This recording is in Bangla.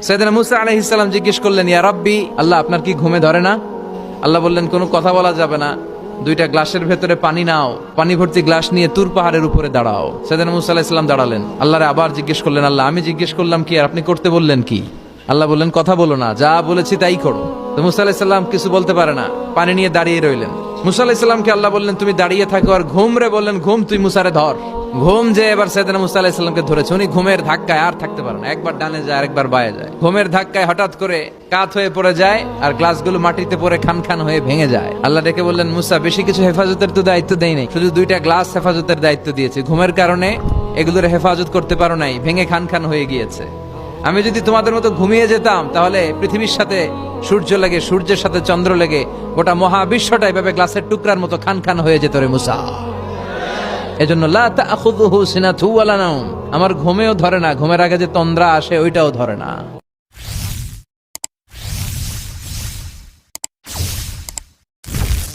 সাইয়েদনা মুসা আলাইহিস সালাম জিজ্ঞেস করলেন, ইয়া রাব্বি, আল্লাহ আপনার কি ঘুমে ধরে না? আল্লাহ বললেন, কোনো কথা বলা যাবে না, দুইটা গ্লাসের ভেতরে পানি নাও, পানি ভর্তি গ্লাস নিয়ে তুর পাহাড়ের উপরে দাঁড়াও। সাইয়েদনা মুসা আলাইহিস সালাম দাঁড়ালেন। আল্লাহরে আবার জিজ্ঞেস করলেন, আল্লাহ আমি জিজ্ঞেস করলাম কি আর আপনি করতে বললেন কি? আল্লাহ বললেন, কথা বলো না, যা বলেছি তাই করো। তো মুসা আলাইহিস সালাম কিছু বলতে পারে না, পানি নিয়ে দাঁড়িয়ে রইলেন। মুসা আলাইহিস সালামকে আল্লাহ বললেন, তুমি দাঁড়িয়ে থাকো আর ঘুম রে বললেন, ঘুম তুই মুসারে ধর। ঘুম যে এবার সাইয়েদনা মুসা আলাইহিস সালামকে ধরেছে। উনি ঘুমের ধাক্কায় আর থাকতে পারে না, একবার ডানে যায় আরেকবার বায়ে যায়। ঘুমের ধাক্কায় হঠাৎ করে কাত হয়ে পড়ে যায় আর গ্লাসগুলো মাটিতে পড়ে খান খান হয়ে ভেঙে যায়। আল্লাহ ডেকে বললেন, মুসা বেশি কিছু হেফাজতের তো দায়িত্ব দেই নাই, শুধু দুইটা গ্লাস হেফাজতের দায়িত্ব দিয়েছি। ঘুমের কারণে এগুলোর হেফাজত করতে পারো নাই, ভেঙে খান খান হয়ে গিয়েছে। আমি যদি তোমাদের মতো ঘুমিয়ে যেতাম তাহলে পৃথিবীর সাথে সূর্য লেগে, সূর্যের সাথে চন্দ্র লেগে গোটা মহাবিশ্বটা এভাবে গ্লাসের টুকরার মতো খান খান হয়ে যেত রে মুসা। এজন্য লা তাখুযুহু সিনাতু ওয়ালা নাওম, আমার ঘুমেও ধরে না, ঘুমের আগে যে তন্দ্রা আসে ওইটাও ধরে না।